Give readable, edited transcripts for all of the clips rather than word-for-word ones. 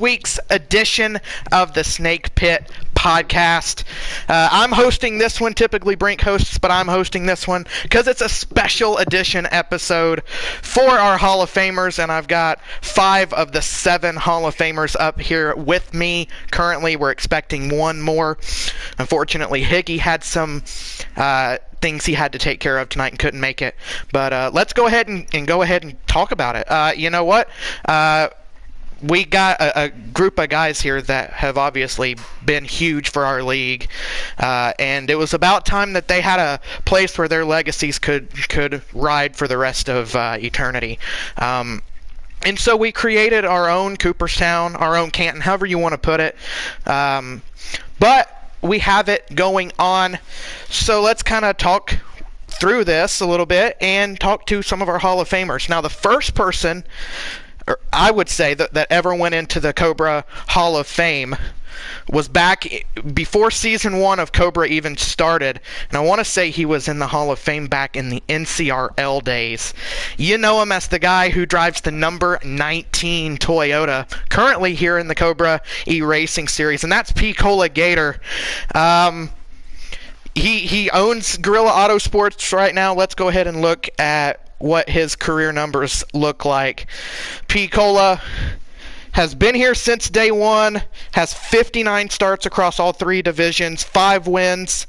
week's edition of the Snake Pit podcast. I'm hosting this one. Typically Brink hosts, but I'm hosting this one because it's a special edition episode for our Hall of Famers, and I've got 5 of the 7 Hall of Famers up here with me. Currently, we're expecting one more. Unfortunately, Higgy had some things he had to take care of tonight and couldn't make it. But let's go ahead and talk about it. You know what? We got a group of guys here that have obviously been huge for our league, and it was about time that they had a place where their legacies could ride for the rest of eternity. And so we created our own Cooperstown, our own Canton, however you want to put it. But we have it going on, so let's kind of talk through this a little bit and talk to some of our Hall of Famers. Now, the first person, or I would say, that ever went into the Cobra Hall of Fame was back before season 1 of Cobra even started, and I want to say he was in the Hall of Fame back in the NCRL days. You know him as the guy who drives the number 19 Toyota, currently here in the Cobra E-Racing Series, and that's P. Gator. He owns Gorilla Autosports right now. Let's go ahead and look at what his career numbers look like. P. Cola has been here since day one, has 59 starts across all 3 divisions, 5 wins,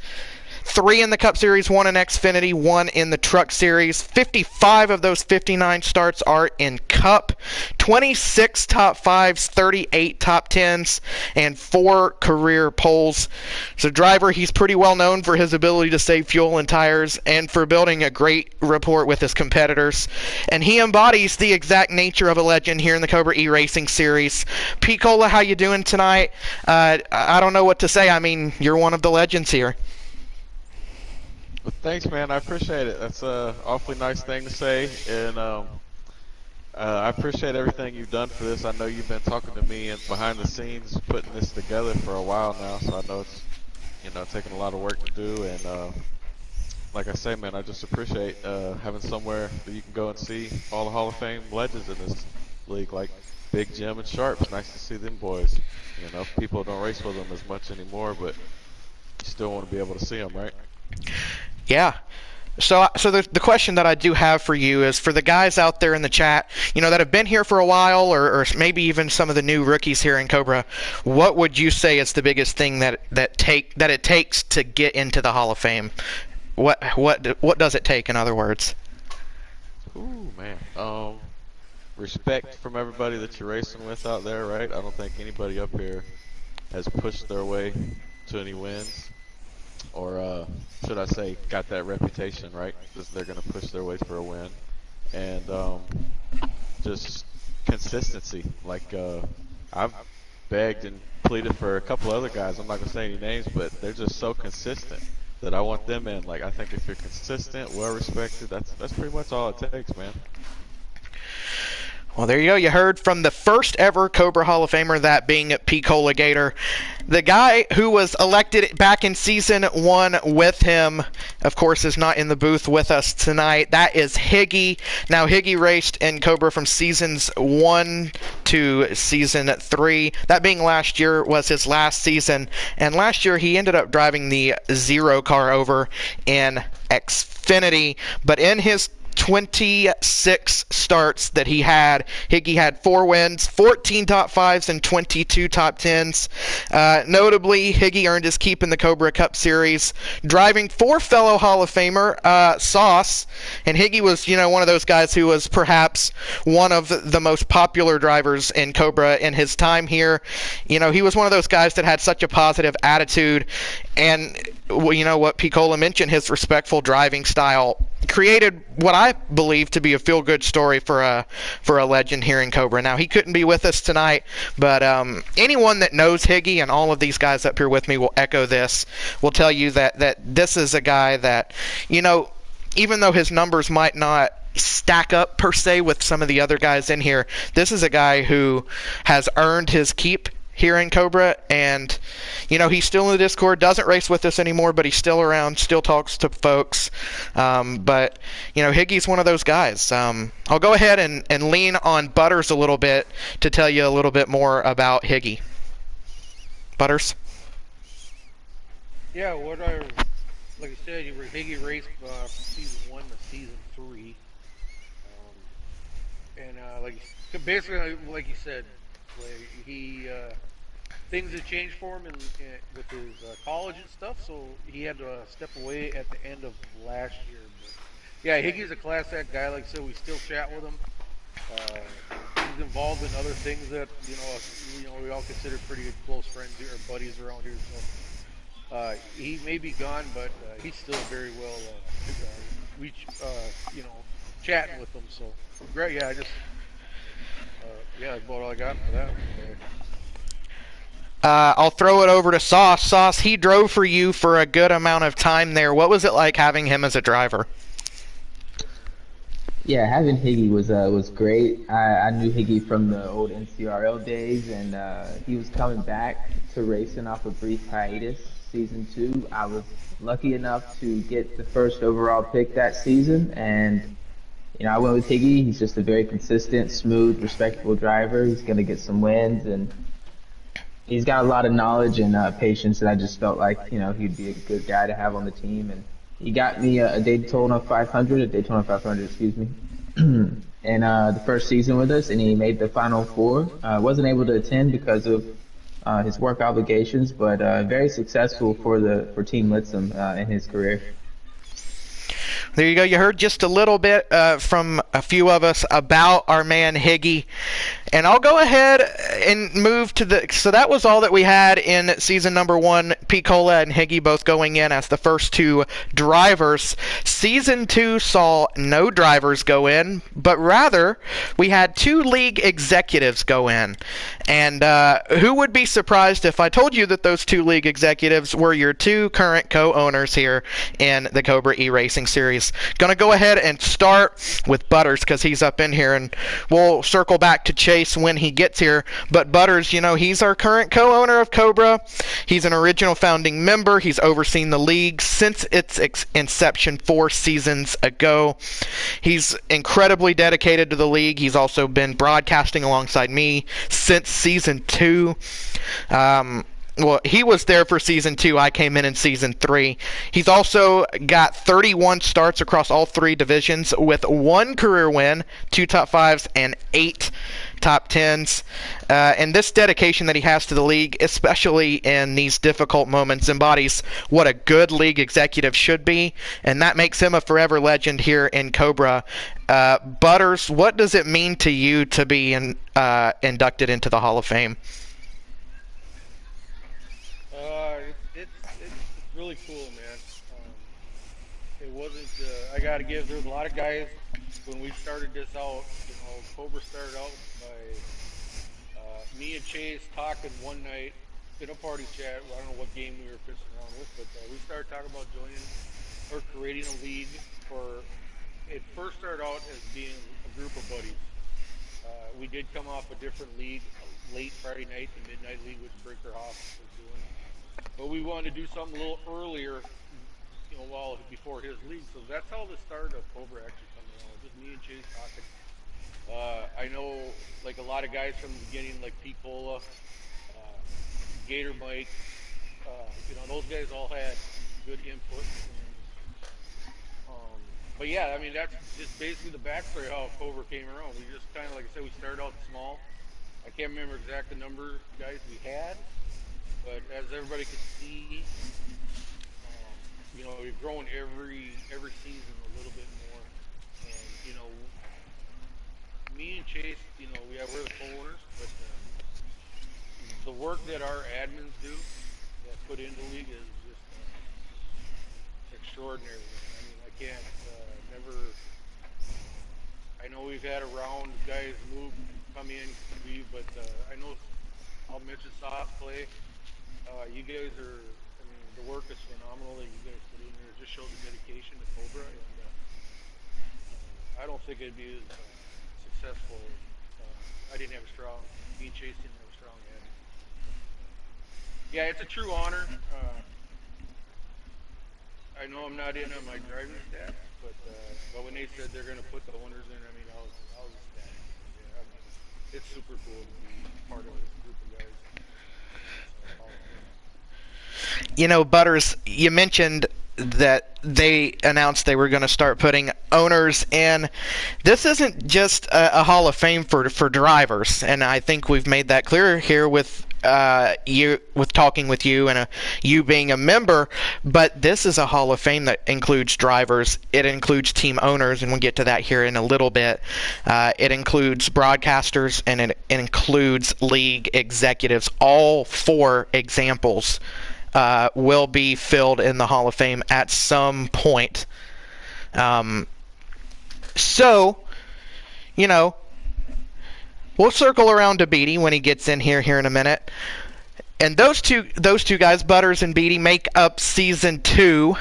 3 in the Cup Series, 1 in Xfinity, 1 in the Truck Series. 55 of those 59 starts are in Cup, 26 top 5s, 38 top 10s, and 4 career poles. As a driver, he's pretty well known for his ability to save fuel and tires and for building a great rapport with his competitors. And he embodies the exact nature of a legend here in the Cobra E-Racing Series. P. Cola, how you doing tonight? I don't know what to say. I mean, you're one of the legends here. Well, thanks, man. I appreciate it. That's a awfully nice thing to say, and I appreciate everything you've done for this. I know you've been talking to me and behind the scenes, putting this together for a while now. So I know it's taking a lot of work to do. And like I say, man, I just appreciate having somewhere that you can go and see all the Hall of Fame legends in this league, like Big Jim and Sharp. It's nice to see them boys. You know, people don't race with them as much anymore, but you still want to be able to see them, right? Yeah. So the question that I do have for you is for the guys out there in the chat, that have been here for a while, or maybe even some of the new rookies here in Cobra. What would you say is the biggest thing that it takes to get into the Hall of Fame? What does it take, in other words? Ooh, man. Respect from everybody that you're racing with out there, right? I don't think anybody up here has pushed their way to any wins. Or should I say, got that reputation, right? Because they're going to push their way for a win. And just consistency. Like, I've begged and pleaded for a couple other guys. I'm not going to say any names, but they're just so consistent that I want them in. Like, I think if you're consistent, well-respected, that's pretty much all it takes, man. Well, there you go. You heard from the first ever Cobra Hall of Famer, that being P. Gator. The guy who was elected back in season 1 with him, of course, is not in the booth with us tonight. That is Higgy. Now, Higgy raced in Cobra from seasons 1 to season 3. That being last year was his last season. And last year he ended up driving the 0 car over in Xfinity. But in his 26 starts that he had, Higgy had 4 wins, 14 top 5s, and 22 top 10s. Notably, Higgy earned his keep in the Cobra Cup Series, driving for fellow Hall of Famer Sauce. And Higgy was, one of those guys who was perhaps one of the most popular drivers in Cobra in his time here. He was one of those guys that had such a positive attitude, and what Picola mentioned, his respectful driving style created what I believe to be a feel-good story for a legend here in Cobra. Now, he couldn't be with us tonight, but anyone that knows Higgy, and all of these guys up here with me will echo this, will tell you that this is a guy that, even though his numbers might not stack up per se with some of the other guys in here, this is a guy who has earned his keep here in Cobra, and he's still in the Discord, doesn't race with us anymore, but he's still around, still talks to folks. But Higgy's one of those guys. I'll go ahead and lean on Butters a little bit to tell you a little bit more about Higgy. Butters? Yeah, like I said, Higgy raced from season 1 to season 3. And basically, like you said, he things had changed for him with his college and stuff, so he had to step away at the end of last year. But yeah, Higgy's a class act guy. Like I said, we still chat with him. He's involved in other things that we all consider pretty good close friends here, or buddies around here. So he may be gone, but he's still very well. We chatting with him. So great. Yeah, that's about all I got for that. I'll throw it over to Sauce. Sauce, he drove for you for a good amount of time there. What was it like having him as a driver? Yeah, having Higgy was great. I knew Higgy from the old NCRL days, and he was coming back to racing off a brief hiatus. Season 2, I was lucky enough to get the first overall pick that season, and I went with Higgy. He's just a very consistent, smooth, respectable driver. He's going to get some wins, and he's got a lot of knowledge and patience, and I just felt like he'd be a good guy to have on the team. And he got me a Daytona 500, excuse me, in the first season with us, and he made the Final Four. Wasn't able to attend because of his work obligations, but very successful for Team Litsum in his career. There you go. You heard just a little bit from a few of us about our man Higgy. And I'll go ahead and move to so that was all that we had in season number 1. Picola and Higgy both going in as the first 2 drivers. Season 2 saw no drivers go in, but rather we had 2 league executives go in. And who would be surprised if I told you that those 2 league executives were your 2 current co-owners here in the Cobra E-Racing Series? Gonna go ahead and start with Butters because he's up in here, and we'll circle back to Chase when he gets here. But Butters, he's our current co-owner of Cobra. He's an original founding member. He's overseen the league since its inception 4 seasons ago. He's incredibly dedicated to the league. He's also been broadcasting alongside me since season 2. Well, he was there for season 2. I came in season 3. He's also got 31 starts across all 3 divisions with 1 career win, 2 top 5s, and 8 top 10s. And this dedication that he has to the league, especially in these difficult moments, embodies what a good league executive should be, and that makes him a forever legend here in Cobra. Butters, what does it mean to you to be inducted into the Hall of Fame? It's really cool, man. It wasn't. I got to give. There was a lot of guys when we started this out. Cobra started out by me and Chase talking one night in a party chat. I don't know what game we were fishing around with, but we started talking about joining or creating a league. It first started out as being a group of buddies. We did come off a different league, a late Friday night, the Midnight League, which Brinkerhoff was doing. But we wanted to do something a little earlier, before his league. So that's how the start of Cobra actually coming around. Just me and Chase talking. I know, like a lot of guys from the beginning, like Pete Cola, Gator Mike. Those guys all had good input. But yeah, I mean, that's just basically the backstory of how Cobra came around. We just kind of, like I said, we started out small. I can't remember exact the number of guys we had, but as everybody could see, we've grown every season a little bit more. And me and Chase, we're the co-owners, but the work that our admins do, that put into the league, is just extraordinary. I mean, I can't never. I know we've had around guys come in, leave, but I know I'll mention soft play. You guys are. I mean, the work is phenomenal that you guys put in there. It just shows the dedication to Cobra, and I don't think it'd be as successful. I didn't have a strong. Me and Chase didn't have a strong admin. Yeah, it's a true honor. I know I'm not in on my driving stats, but when they said they're going to put the owners in, I mean, I was ecstatic. Yeah, I mean, it's super cool to be part of a group of guys in the Hall of Fame. You know, Butters, you mentioned that they announced they were going to start putting owners in. This isn't just a Hall of Fame for drivers, and I think we've made that clear here with you, with talking with you, and you being a member. But this is a Hall of Fame that includes drivers. It includes team owners, and we'll get to that here in a little bit. It includes broadcasters, and it includes league executives. All four examples will be filled in the Hall of Fame at some point. So, you know, we'll circle around to Beatty when he gets in here in a minute. And those two guys, Butters and Beatty, make up season two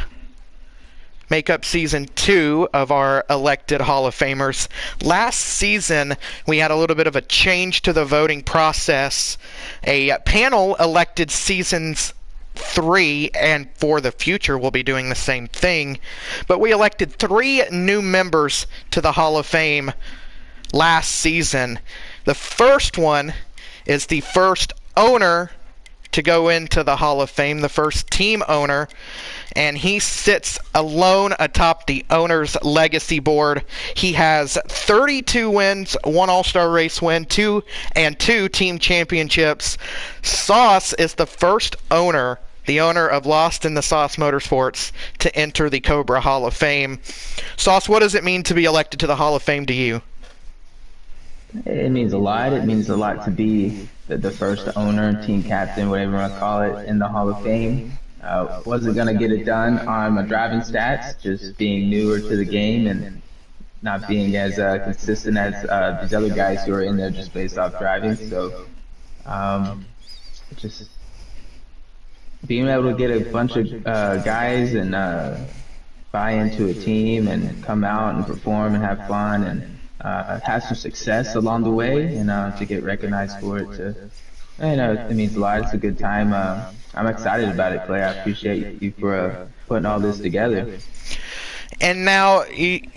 of our elected Hall of Famers. Last season, we had a little bit of a change to the voting process. A panel elected seasons 3, and for the future we'll be doing the same thing. But we elected 3 new members to the Hall of Fame last season. The first one is the first owner to go into the Hall of Fame, the first team owner, and he sits alone atop the owner's legacy board. He has 32 wins, 1 All-Star race win, 2 team championships. Sauce is the first owner, the owner of Lost in the Sauce Motorsports, to enter the Cobra Hall of Fame. Sauce, what does it mean to be elected to the Hall of Fame to you? It means a lot. It means a lot to be the first owner, team captain, whatever you want to call it, in the Hall of Fame. Wasn't going to get it done on my driving stats, just being newer to the game and not being as consistent as these other guys who are in there just based off driving. So just being able to get a bunch of guys and buy into a team and come out and perform and have fun and have some success along the way, and to get recognized for it. It means a lot. It's a good time. I'm excited about it, Clay. I appreciate you for putting all this together. And now,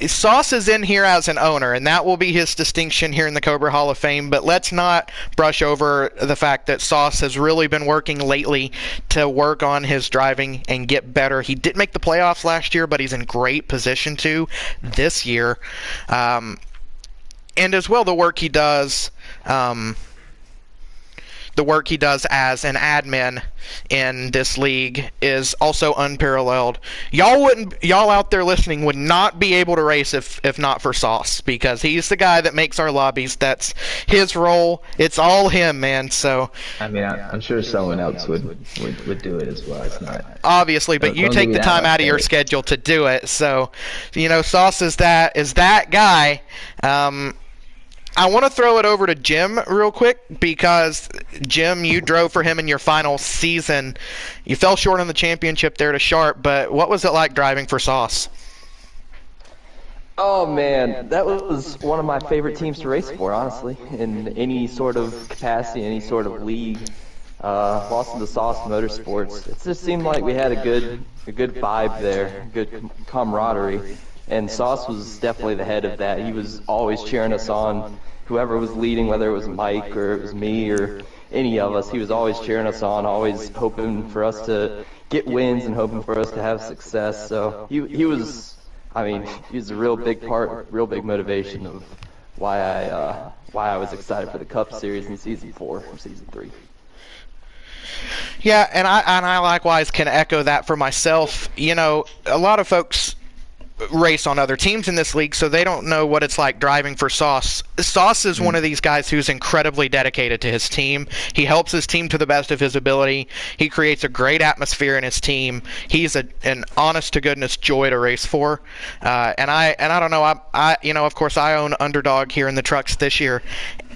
Sauce is in here as an owner, and that will be his distinction here in the Cobra Hall of Fame. But let's not brush over the fact that Sauce has really been working lately to work on his driving and get better. He didn't make the playoffs last year, but he's in great position to this year. And as well, the work he does as an admin in this league is also unparalleled. Y'all out there listening would not be able to race if not for Sauce, because he's the guy that makes our lobbies. That's his role. It's all him, man. So I mean, I'm sure someone else would do it as well. It's not obviously, but you take the time out of your schedule to do it. So, Sauce is that guy. I want to throw it over to Jim real quick, because, Jim, you drove for him in your final season. You fell short on the championship there to Sharp, but what was it like driving for Sauce? Oh, man, that was one of my favorite teams to race for, honestly, in any sort of capacity, any sort of league. Lost in the Sauce Motorsports. It just seemed like we had a good vibe there, good camaraderie. And Sauce was definitely the head of that. He was always cheering us on. Whoever was leading, whether it was Mike or it was me or any of us, he was always cheering us on, always hoping for us to get wins and hoping for us to have success. So he was a real big part, real big motivation of why I was excited for the Cup Series in Season 4 or Season 3. Yeah, and I likewise can echo that for myself. A lot of folks race on other teams in this league, so they don't know what it's like driving for Sauce. Sauce is one of these guys who's incredibly dedicated to his team. He helps his team to the best of his ability. He creates a great atmosphere in his team. He's an honest to goodness joy to race for. And I don't know. I of course I own Underdog here in the trucks this year,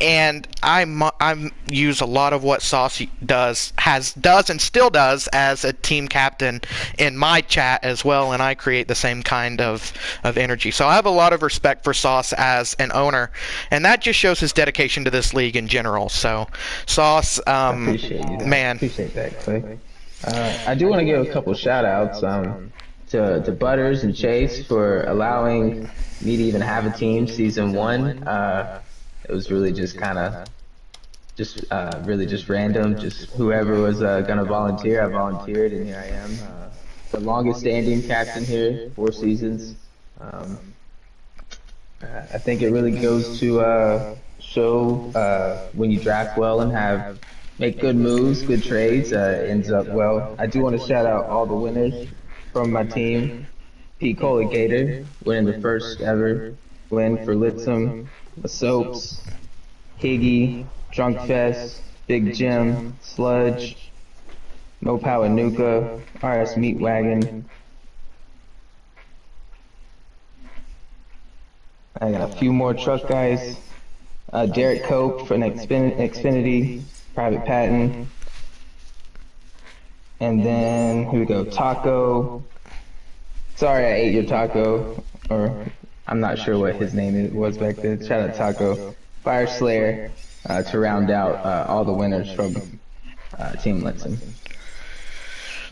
and I use a lot of what Sauce does and still does as a team captain in my chat as well, and I create the same kind of energy. So I have a lot of respect for Sauce as an owner, and that just shows his dedication to this league in general. So Sauce, I appreciate you. man, Appreciate that, Clay. I do want to give a couple shout outs to Butters and Chase for allowing me to even have a team season one. It was really just kind of really just random. Just whoever was gonna volunteer, I volunteered, and here I am, the longest standing captain here, 4 seasons. I think it really goes to show when you draft well and make good moves, good trades, ends up well. I do want to shout out all the winners from my team. Pete Gator winning the first ever win for Litsum, the Soaps, Higgy, Drunk Fest, Big Jim, Sludge, No Power Nuka, RS Meat Wagon. I got a few more truck guys. Derek Cope from Xfinity, Private Patton. And then, here we go, Taco. Sorry I ate your taco, or I'm not sure what his name was back then. Shout out Taco. Fire Slayer to round out all the winners from Team Litson.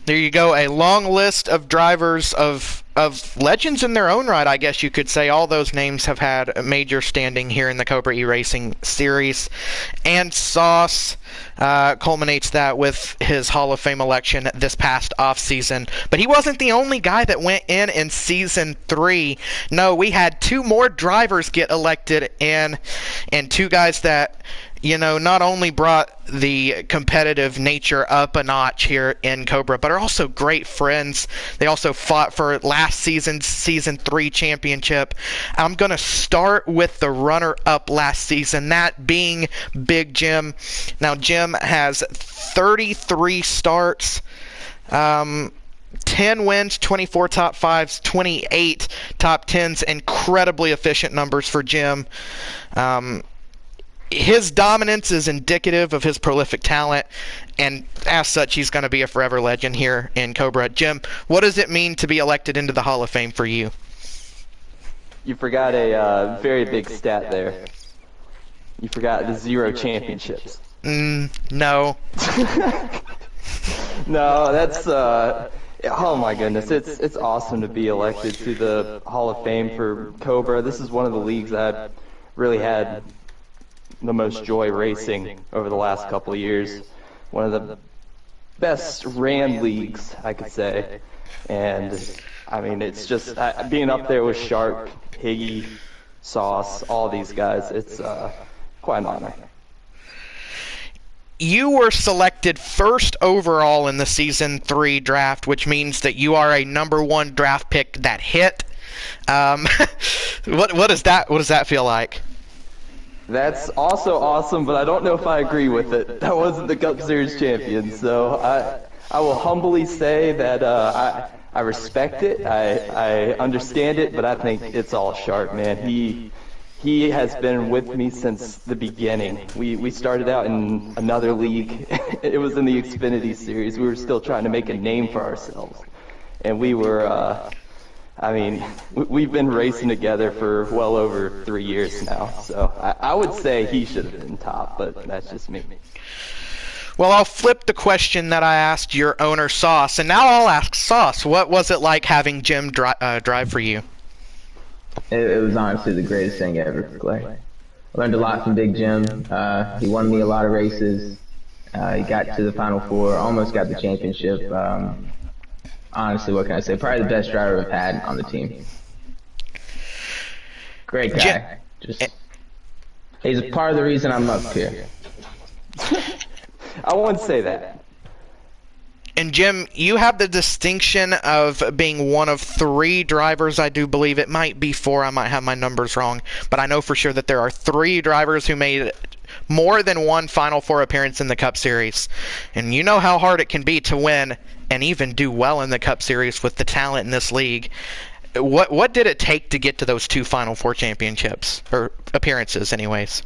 There you go, a long list of drivers of legends in their own right, I guess you could say. All those names have had a major standing here in the Cobra E-Racing Series. And Sauce culminates that with his Hall of Fame election this past offseason. But he wasn't the only guy that went in Season 3. No, we had 2 more drivers get elected in, and 2 guys that, you know, not only brought the competitive nature up a notch here in Cobra, but are also great friends. They also fought for last season's Season 3 championship. I'm going to start with the runner-up last season, that being Big Jim. Now, Jim has 33 starts, 10 wins, 24 top 5s, 28 top 10s. Incredibly efficient numbers for Jim. His dominance is indicative of his prolific talent, and as such, he's going to be a forever legend here in Cobra. Jim, what does it mean to be elected into the Hall of Fame for you? You forgot a very big stat there. You forgot the 0 championships. No. No, that's oh my goodness, it's awesome to be elected to the Hall of Fame for Cobra. This is one of the leagues I've really had the most joy racing over the last couple of years. One of the best ran leagues, I could say. And I mean, it's just being up there with Sharp, Higgy, Sauce, all these guys. It's quite an honor. You were selected first overall in the Season 3 draft, which means that you are a number 1 draft pick that hit. What does that feel like? That's also awesome, but I don't know if I agree with it. That wasn't the Cup Series champion, so I will humbly say that I respect it, I understand it, but I think it's all Sharp, man. He has been with me since the beginning. We started out in another league. It was in the Xfinity Series. We were still trying to make a name for ourselves, and we were. I mean, we've been racing together for well over 3 years now, so I would say he should have been top, but that's just me. Well, I'll flip the question that I asked your owner, Sauce, and now I'll ask Sauce, what was it like having Jim drive for you? It was honestly the greatest thing ever, Clay. I learned a lot from Big Jim. He won me a lot of races. He got to the Final Four, almost got the championship. Honestly, what can I say? Probably the best driver we've had on the team. Great guy. He's a part of the reason I'm up here. I wouldn't say that. And Jim, you have the distinction of being one of 3 drivers, I do believe. It might be 4, I might have my numbers wrong, but I know for sure that there are 3 drivers who made more than 1 Final Four appearance in the Cup Series. And you know how hard it can be to win and even do well in the Cup Series with the talent in this league. What did it take to get to those 2 Final Four championships, or appearances anyways?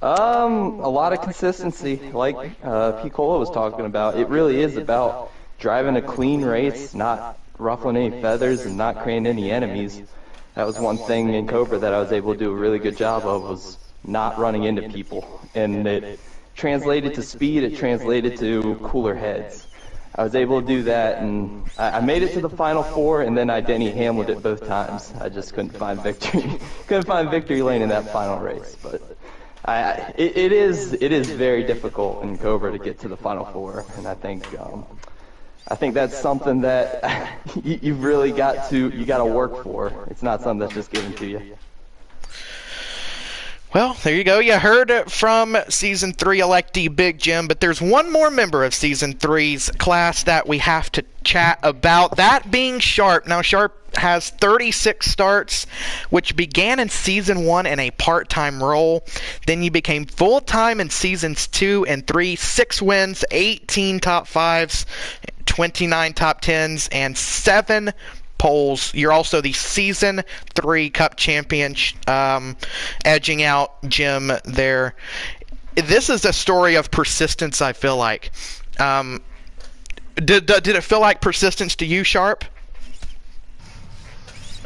A lot of consistency, like Picola was talking about. It really is about driving a clean race, not ruffling any feathers and not creating any enemies. That was one thing in Cobra that I was able to do a really good job of, was not running into people. And it translated to speed, it translated to cooler heads. I was able to do that, and I made it to the Final Four, and then I Denny Hamlet it both times. I just couldn't find victory. Couldn't find victory lane in that final race, but it is very difficult in Cobra to get to the Final Four, and I think that's something that you've really got to work for. It's not something that's just given to you. Well, there you go. You heard it from Season 3 electee Big Jim, but there's one more member of Season 3's class that we have to chat about, that being Sharp. Now, Sharp has 36 starts, which began in Season 1 in a part-time role. Then you became full-time in Seasons 2 and 3, 6 wins, 18 top 5s, 29 top 10s, and 7 poles. You're also the Season 3 Cup champion, edging out Jim there. This is a story of persistence, I feel like. Did it feel like persistence to you, Sharp?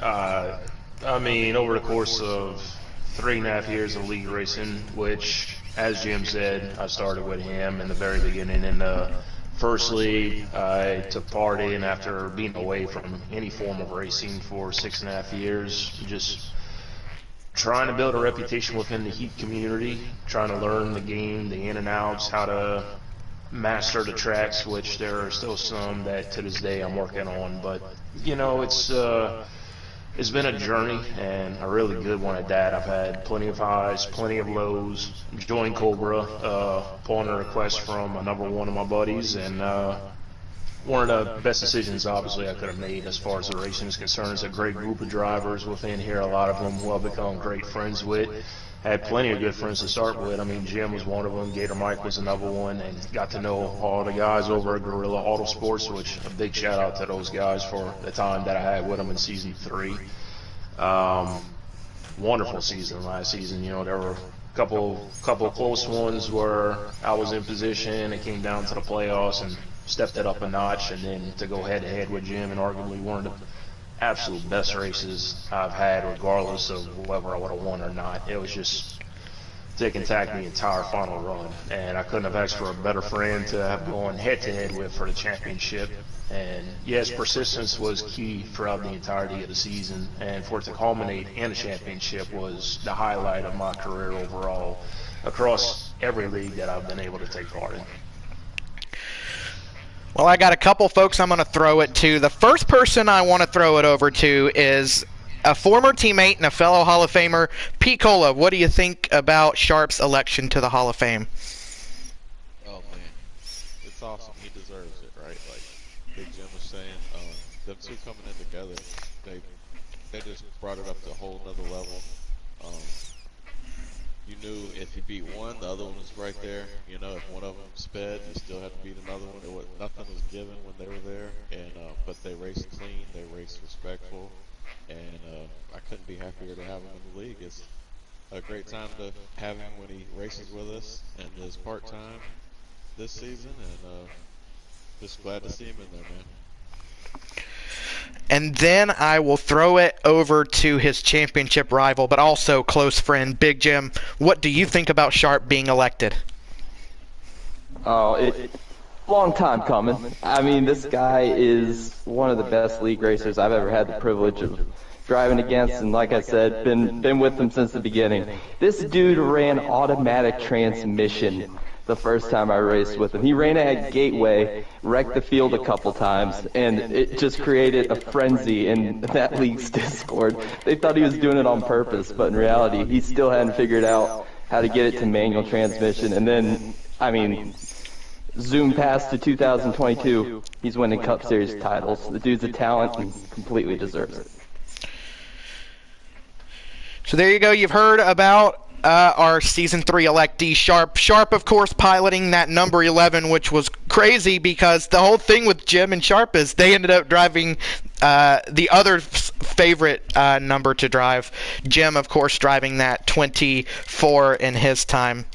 I mean, over the course of 3.5 years of league racing, which, as Jim said, I started with him in the very beginning in the first league. I took part in after being away from any form of racing for 6.5 years, just trying to build a reputation within the heat community, trying to learn the game, the in and outs, how to master the tracks, which there are still some that to this day I'm working on. But, you know, it's been a journey, and a really good one at that. I've had plenty of highs, plenty of lows. Joined Cobra upon a request from another one of my buddies, and one of the best decisions, obviously, I could have made as far as the racing is concerned. It's a great group of drivers within here, a lot of them who I've become great friends with. Had plenty of good friends to start with. I mean, Jim was one of them, Gator Mike was another one, and got to know all the guys over at Gorilla Auto Sports, which a big shout out to those guys for the time that I had with them in Season 3. Wonderful season last season. You know, there were a couple of close ones where I was in position. It came down to the playoffs and stepped it up a notch, and then to go head to head with Jim, and arguably one of the absolute best races I've had, regardless of whether I would have won or not. It was just tick and tack the entire final run, and I couldn't have asked for a better friend to have gone head to head with for the championship. And yes, persistence was key throughout the entirety of the season, and for it to culminate in a championship was the highlight of my career overall across every league that I've been able to take part in. Well, I got a couple folks I'm going to throw it to. The first person I want to throw it over to is a former teammate and a fellow Hall of Famer, Picola. What do you think about Sharp's election to the Hall of Fame? Oh man, it's awesome. He deserves it, right? Like Big Jim was saying, them two coming in together, they just brought it up to a whole nother level. You knew if you beat one, the other one was right there. You know, if one of them sped, you still had to beat another one. Nothing was given when they were there, and but they raced clean, they raced respectful, and I couldn't be happier to have him in the league. It's a great time to have him when he races with us and is part-time this season, and just glad to see him in there, man. And then I will throw it over to his championship rival, but also close friend, Big Jim. What do you think about Sharp being elected? Oh, long time coming. I mean, this guy is one of the best league racers I've ever had the privilege of driving against, and like I said, been with him since the beginning. This dude ran automatic transmission the first time I raced with him. He ran at Gateway, wrecked the field a couple times, and it just created a frenzy in that league's Discord. They thought he was doing it on purpose, but in reality, he still hadn't figured out how to get it to manual transmission. And then, I mean, zoom past to 2022, he's winning Cup Series titles. The dude's a talent and completely deserves it. So there you go. You've heard about our Season 3 electee, Sharp. Sharp, of course, piloting that number 11, which was crazy because the whole thing with Jim and Sharp is they ended up driving the other favorite number to drive. Jim, of course, driving that 24 in his time.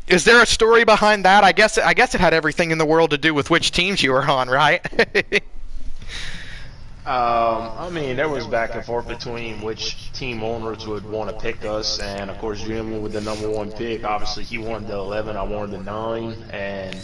Is there a story behind that? I guess it had everything in the world to do with which teams you were on, right? I mean, there was back and forth between which team owners would want to pick us, and of course, Jim with the number one pick. Obviously, he wanted the 11, I wanted the 9, and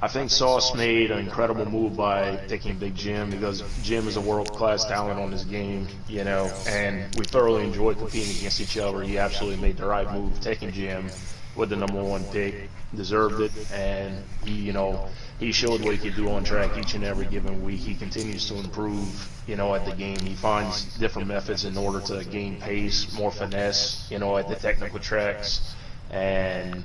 I think Sauce made an incredible move by picking Big Jim because Jim is a world-class talent on his game, you know, and we thoroughly enjoyed competing against each other. He absolutely made the right move taking Jim with the number one pick, deserved it, and he showed what he could do on track each and every given week. He continues to improve, at the game. He finds different methods in order to gain pace, more finesse, at the technical tracks, and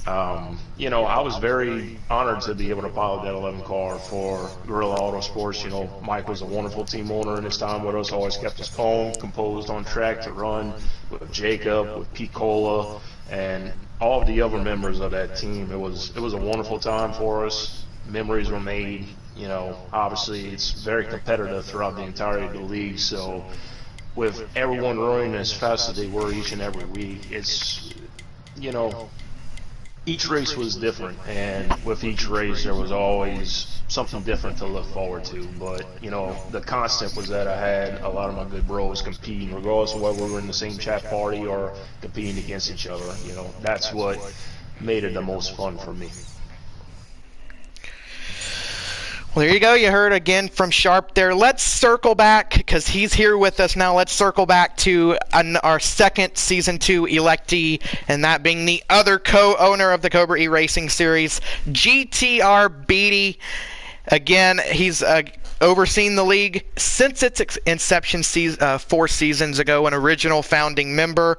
I was very honored to be able to pilot that 11 car for Gorilla Autosports. Mike was a wonderful team owner in his time with us, always kept us calm, composed on track to run with Jacob, with Pete Cola, and all of the other members of that team. It was a wonderful time for us. Memories were made. Obviously it's very competitive throughout the entirety of the league. So with everyone running as fast as they were each and every week, it's each race was different, and with each race there was always something different to look forward to. But the constant was that I had a lot of my good bros competing, regardless of whether we were in the same chat party or competing against each other. That's what made it the most fun for me. Well, there you go. You heard again from Sharp there. Let's circle back, because he's here with us now. Let's circle back to our second Season 2 electee, and that being the other co-owner of the Cobra E-Racing Series, GTR Beatty. Again, he's overseen the league since its inception 4 seasons ago, an original founding member.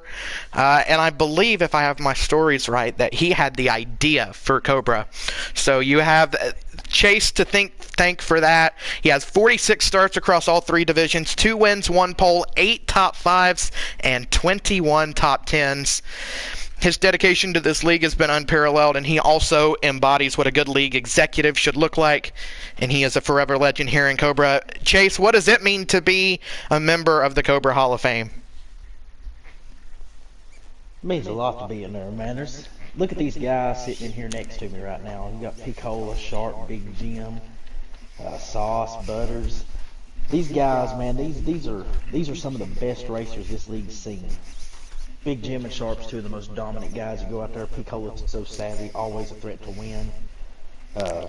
And I believe, if I have my stories right, that he had the idea for Cobra. So you have Chase to thank for that. He has 46 starts across all 3 divisions, 2 wins, 1 pole, 8 top 5s, and 21 top 10s. His dedication to this league has been unparalleled, and he also embodies what a good league executive should look like, and he is a forever legend here in Cobra. Chase, what does it mean to be a member of the Cobra Hall of Fame? It means a lot to be in there, man. Look at these guys sitting in here next to me right now. You got Picola, Sharp, Big Jim, Sauce, Butters. These guys, man, these are some of the best racers this league's seen. Big Jim and Sharp's 2 of the most dominant guys. You go out there, Picola's so savvy, always a threat to win. To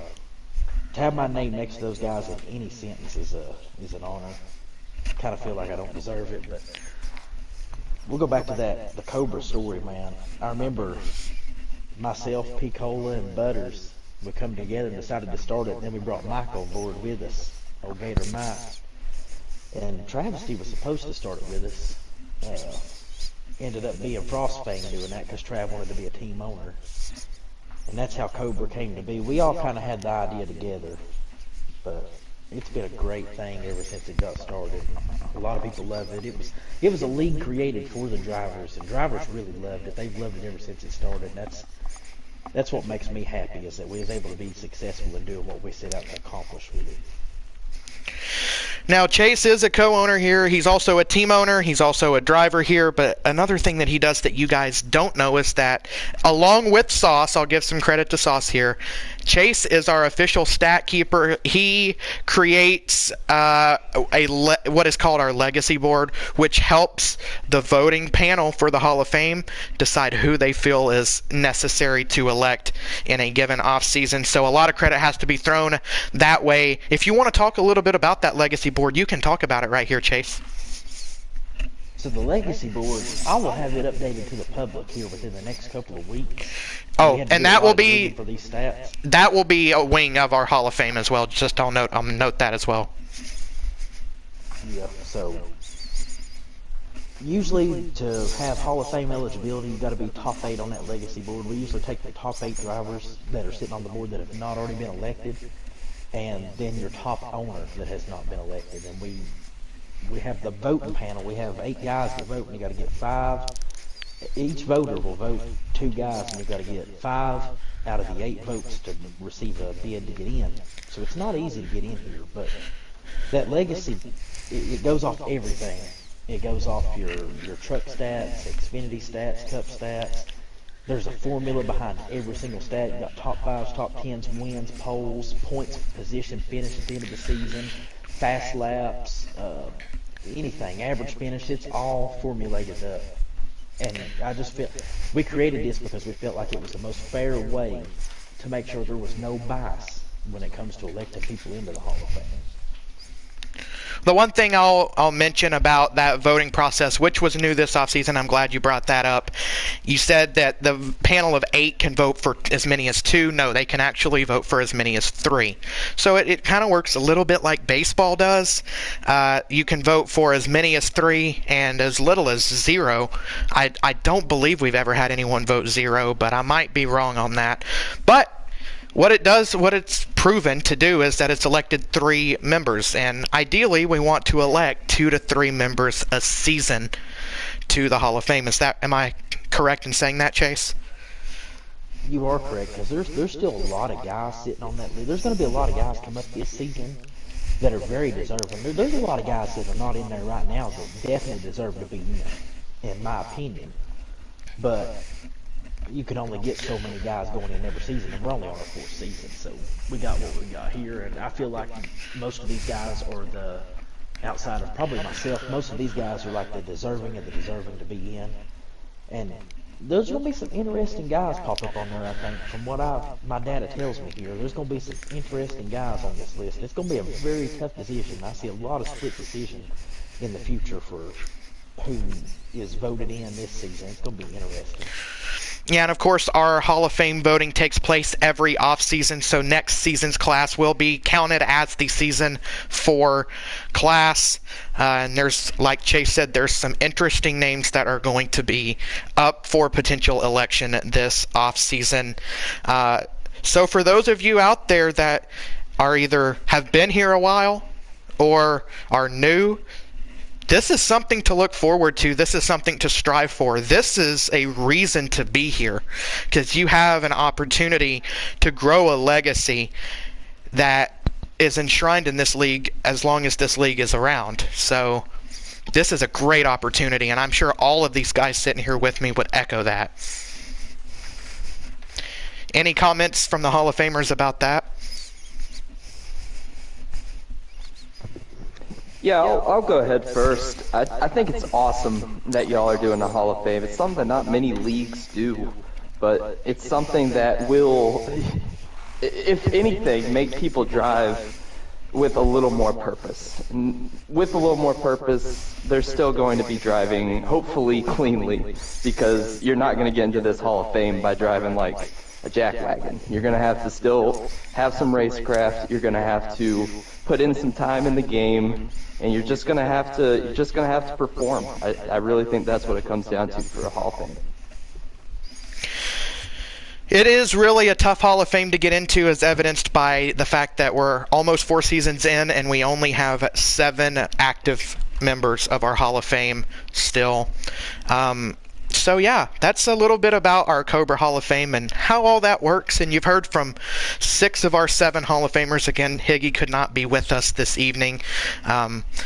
have my name next to those guys in any sentence is an honor. Kind of feel like I don't deserve it, but we'll go back to the Cobra story, man. I remember myself, Picola, and Butters, we come together and decided to start it, and then we brought Mike on board with us, old Gator Mike. And Travesty was supposed to start it with us. Ended up being Frostfang doing that because Trav wanted to be a team owner. And that's how Cobra came to be. We all kind of had the idea together, but it's been a great thing ever since it got started. A lot of people loved it. It was a league created for the drivers, and drivers really loved it. They've loved it ever since it started. And that's what makes me happy, is that we was able to be successful in doing what we set out to accomplish with it. Now, Chase is a co-owner here. He's also a team owner. He's also a driver here. But another thing that he does that you guys don't know is that, along with Sauce, I'll give some credit to Sauce here, Chase is our official stat keeper. He creates what is called our legacy board, which helps the voting panel for the Hall of Fame decide who they feel is necessary to elect in a given off-season. So a lot of credit has to be thrown that way. If you want to talk a little bit about that legacy board, you can talk about it right here, Chase. So the legacy board, I will have it updated to the public here within the next couple of weeks. Oh, and that will be for these stats. That will be a wing of our Hall of Fame as well. Just I'll note that as well. Yeah. So usually to have Hall of Fame eligibility, you've got to be top 8 on that legacy board. We usually take the top 8 drivers that are sitting on the board that have not already been elected, and then your top owner that has not been elected. And we have the voting panel. We have 8 guys that vote, and you got to get 5. Each voter will vote 2 guys, and you've got to get 5 out of the 8 votes to receive a bid to get in. So it's not easy to get in here, but that legacy it goes off everything. It goes off your truck stats, Xfinity stats, Cup stats. There's a formula behind every single stat. You got top fives, top tens, wins, poles, points, position, finish at the end of the season, fast laps, anything, average finish. It's all formulated up. And I just felt we created this because we felt like it was the most fair way to make sure there was no bias when it comes to electing people into the Hall of Fame. The one thing I'll mention about that voting process, which was new this offseason, I'm glad you brought that up. You said that the panel of 8 can vote for as many as 2. No, they can actually vote for as many as 3. So it kind of works a little bit like baseball does. You can vote for as many as 3 and as little as 0. I don't believe we've ever had anyone vote 0, but I might be wrong on that. But what it's proven to do is that it's elected 3 members, and ideally we want to elect 2 to 3 members a season to the Hall of Fame. Am I correct in saying that, Chase? You are correct, because there's still a lot of guys sitting on that list. There's going to be a lot of guys come up this season that are very deserving. There's a lot of guys that are not in there right now that definitely deserve to be in my opinion. But you can only get so many guys going in every season, and we're only on our 4th season, so we got what we got here. And I feel like most of these guys are outside of probably myself, most of these guys are like the deserving to be in. And there's going to be some interesting guys pop up on there, I think. From what my data tells me here, there's going to be some interesting guys on this list. It's going to be a very tough decision. I see a lot of split decision in the future for who is voted in this season. It's going to be interesting. Yeah, and of course our Hall of Fame voting takes place every offseason, so next season's class will be counted as the season 4 class. And there's, like Chase said, there's some interesting names that are going to be up for potential election this offseason. So for those of you out there that are either have been here a while or are new, this is something to look forward to. This is something to strive for. This is a reason to be here, because you have an opportunity to grow a legacy that is enshrined in this league as long as this league is around. So this is a great opportunity, and I'm sure all of these guys sitting here with me would echo that. Any comments from the Hall of Famers about that? Yeah, I'll go ahead first. I think it's awesome that y'all are doing the Hall of Fame. It's something not many leagues do, but it's something that will, if anything, make people drive with a little more purpose. And with a little more purpose, they're still going to be driving, hopefully cleanly, because you're not going to get into this Hall of Fame by driving like a jackwagon. You're going to have to still have some racecraft. You're going to have to put in some time in the game, and you're just going to have to perform. I really think that's what it comes down to for a Hall of Fame. It is really a tough Hall of Fame to get into, as evidenced by the fact that we're almost 4 seasons in and we only have 7 active members of our Hall of Fame still. So yeah, that's a little bit about our Cobra Hall of Fame and how all that works. And you've heard from 6 of our 7 Hall of Famers. Again, Higgy could not be with us this evening.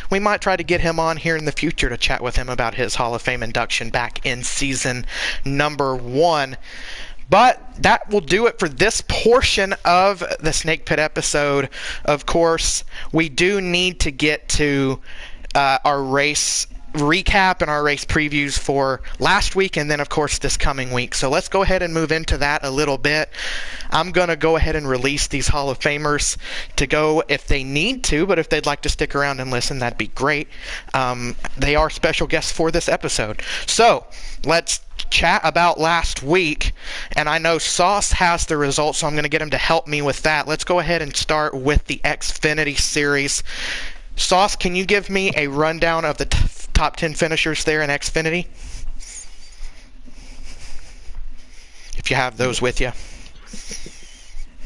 We might try to get him on here in the future to chat with him about his Hall of Fame induction back in season number 1. But that will do it for this portion of the Snake Pit episode. Of course, we do need to get to our race recap and our race previews for last week and then of course this coming week. So let's go ahead and move into that a little bit. I'm going to go ahead and release these Hall of Famers to go if they need to, but if they'd like to stick around and listen, that'd be great. They are special guests for this episode. So let's chat about last week, and I know Sauce has the results, so I'm going to get him to help me with that. Let's go ahead and start with the Xfinity Series. Sauce, can you give me a rundown of the top 10 finishers there in Xfinity? If you have those with you.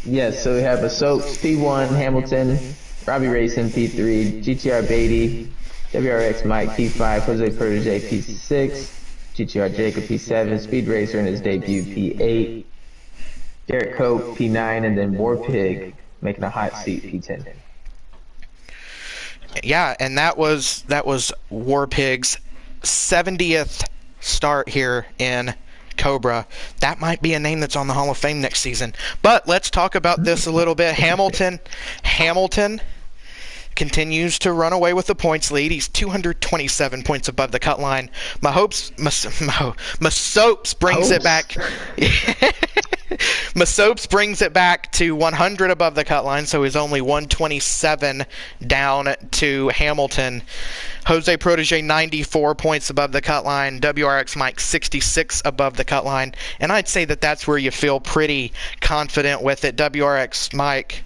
Yes, so we have a Soaps P1, Hamilton, Robbie Racing P3, GTR Beatty, WRX Mike P5, Jose Protege P6, GTR Jacob P7, Speed Racer in his debut P8, Derek Cope P9, and then War Pig making a hot seat P10. Yeah, and that was War Pig's 70th start here in Cobra. That might be a name that's on the Hall of Fame next season. But let's talk about this a little bit. Hamilton continues to run away with the points lead. He's 227 points above the cut line. Masopes brings it back. Masopes brings it back to 100 above the cut line, so he's only 127 down to Hamilton. Jose Protege 94 points above the cut line. WRX Mike 66 above the cut line, and I'd say that that's where you feel pretty confident with it. WRX Mike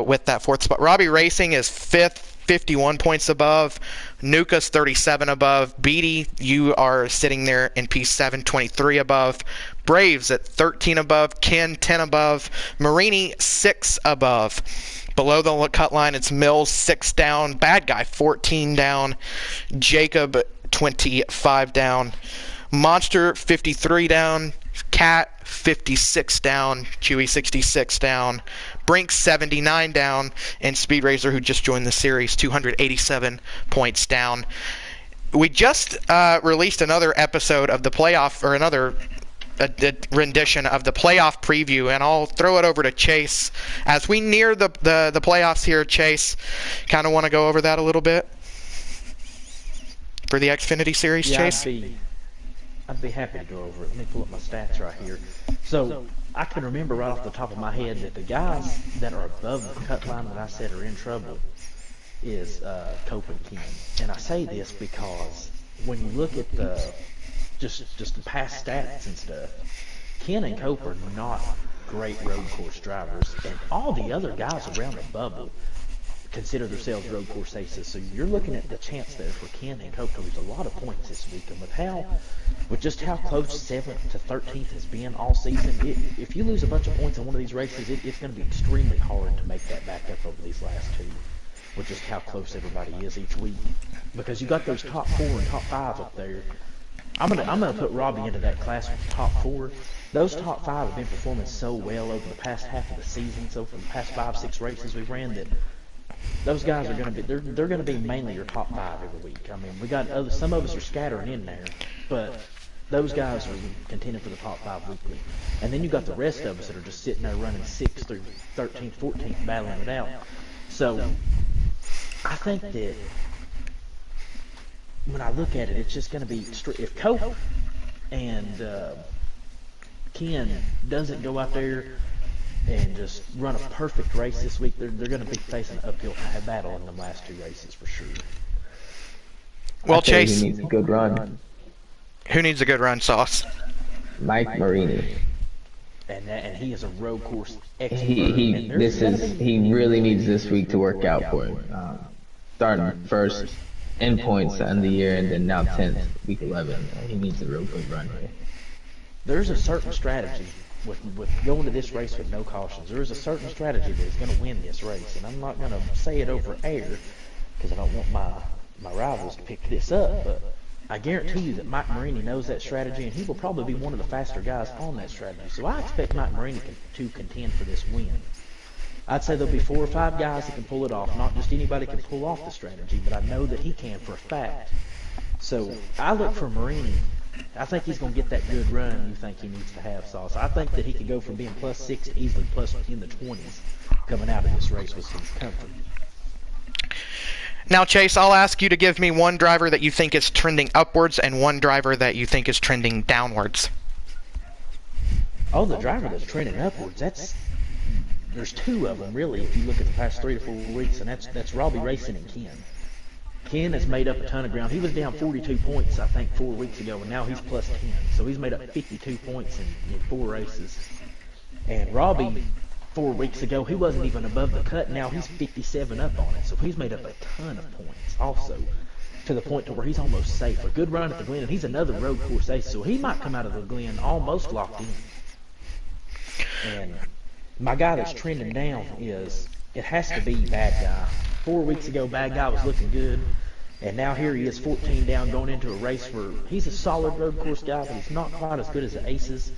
with that fourth spot. Robbie Racing is fifth, 51 points above. Nuka's 37 above. Beatty, you are sitting there in P7, 23 above. Braves at 13 above. Ken, 10 above. Marini, 6 above. Below the cut line, it's Mills, 6 down. Bad Guy, 14 down. Jacob, 25 down. Monster, 53 down. Cat, 56 down. Chewy, 66 down. Brink, 79 down. And Speed Racer, who just joined the series, 287 points down. We just released another episode of the playoff, or another rendition of the playoff preview, and I'll throw it over to Chase. As we near the playoffs here, Chase, kind of want to go over that a little bit for the Xfinity Series, Yeah, Chase? I'd be happy to go over it. Let me pull up my stats right here. So I can remember right off the top of my head that the guys that are above the cut line that I said are in trouble is Cope and Ken. And I say this because when you look at the just the past stats and stuff, Ken and Cope are not great road course drivers, and all the other guys around the bubble consider themselves road course aces. So you're looking at the chance there for Ken and Cope to lose a lot of points this week, and with just how close 7th to 13th has been all season, if you lose a bunch of points in one of these races, it's going to be extremely hard to make that back up over these last two, with just how close everybody is each week. Because you got those top 4 and top 5 up there. I'm gonna put Robbie into that class with the top 4. Those top 5 have been performing so well over the past half of the season, so for the past 5-6 races we ran, that those guys are going to be, they're going to be mainly your top 5 every week. I mean, we got some of us are scattering in there, but those guys are contending for the top 5 weekly. And then you got the rest of us that are just sitting there running 6th through 13th, 14th, battling it out. So I think that when I look at it, it's just going to be, if Cope and Ken doesn't go out there and just run a perfect race this week, they're going to be facing an uphill battle in the last 2 races for sure. Well, Chase, He needs a good run. who needs a good run, Sauce? Mike Marini. And he is a road course expert. He really needs this week to work out for him. Starting first in points to end the year, and then now 10th, week 11. He needs a real good run here. There's a certain strategy with going to this race with no cautions. There is a certain strategy that is going to win this race, and I'm not going to say it over air because I don't want my rivals to pick this up, but I guarantee you that Mike Marini knows that strategy, and he will probably be one of the faster guys on that strategy. So I expect Mike Marini to contend for this win. I'd say there'll be 4 or 5 guys that can pull it off. Not just anybody can pull off the strategy, but I know that he can for a fact. So I look for Marini. I think he's going to get that good run you think he needs to have, Sauce. I think that he could go from being +6 to easily plus in the 20s coming out of this race with some comfort. Now, Chase, I'll ask you to give me one driver that you think is trending upwards and one driver that you think is trending downwards. Oh, the driver that's trending upwards, there's 2 of them, really, if you look at the past 3 to 4 weeks, and that's Robbie Racing and Ken. Ken has made up a ton of ground. He was down 42 points, I think, 4 weeks ago, and now he's +10. So he's made up 52 points in 4 races. And Robbie, 4 weeks ago, he wasn't even above the cut. Now he's 57 up on it. So he's made up a ton of points also, to the point to where he's almost safe. A good run at the Glen, and he's another road course ace, so he might come out of the Glen almost locked in. And my guy that's trending down it has to be Bad Guy. 4 weeks ago, Bad Guy was looking good, and now here he is 14 down going into a race where he's a solid road course guy, but he's not quite as good as the aces.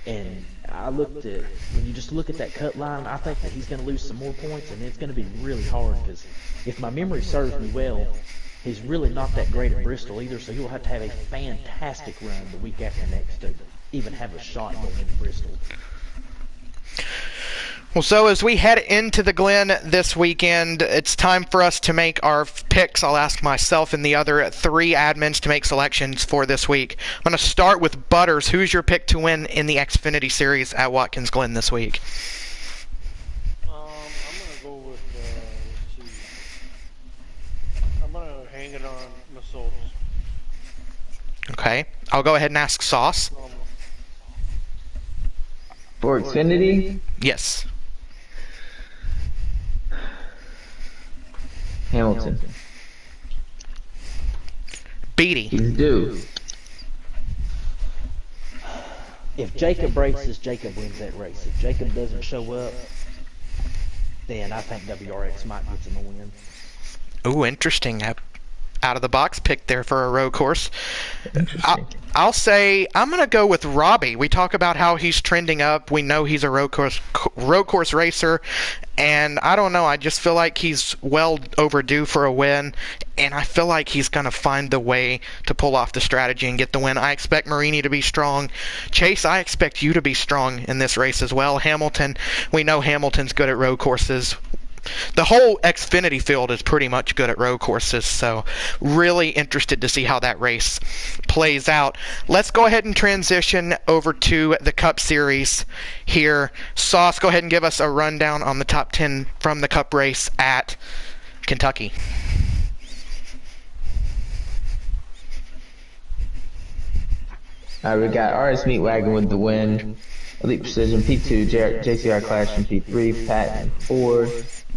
And when you just look at that cut line, I think that he's going to lose some more points, and it's going to be really hard because if my memory serves me well, he's really not that great at Bristol either, so he'll have to have a fantastic run the week after next to even have a shot going into Bristol. Well, so as we head into the Glen this weekend, it's time for us to make our picks. I'll ask myself and the other 3 admins to make selections for this week. I'm going to start with Butters. Who's your pick to win in the Xfinity Series at Watkins Glen this week? I'm going to go with, let's see. I'm going to hang it on Masols. Okay. I'll go ahead and ask Sauce. For Xfinity? Yes. Hamilton. Beatty. He's due. If Jacob races, Jacob wins that race. If Jacob doesn't show up, then I think WRX might get him a win. Ooh, interesting. Out of the box pick there for a road course. I'll say I'm going to go with Robbie. We talk about how he's trending up. We know he's a road course racer, and I don't know. I just feel like he's well overdue for a win, and I feel like he's going to find the way to pull off the strategy and get the win. I expect Marini to be strong. Chase, I expect you to be strong in this race as well. Hamilton, we know Hamilton's good at road courses. The whole Xfinity field is pretty much good at road courses, so really interested to see how that race plays out. Let's go ahead and transition over to the Cup Series here. Sauce, go ahead and give us a rundown on the top 10 from the Cup race at Kentucky. We got RS Meat Wagon with the win. Elite Precision P2, JCR Clash in P3, Pat in 4.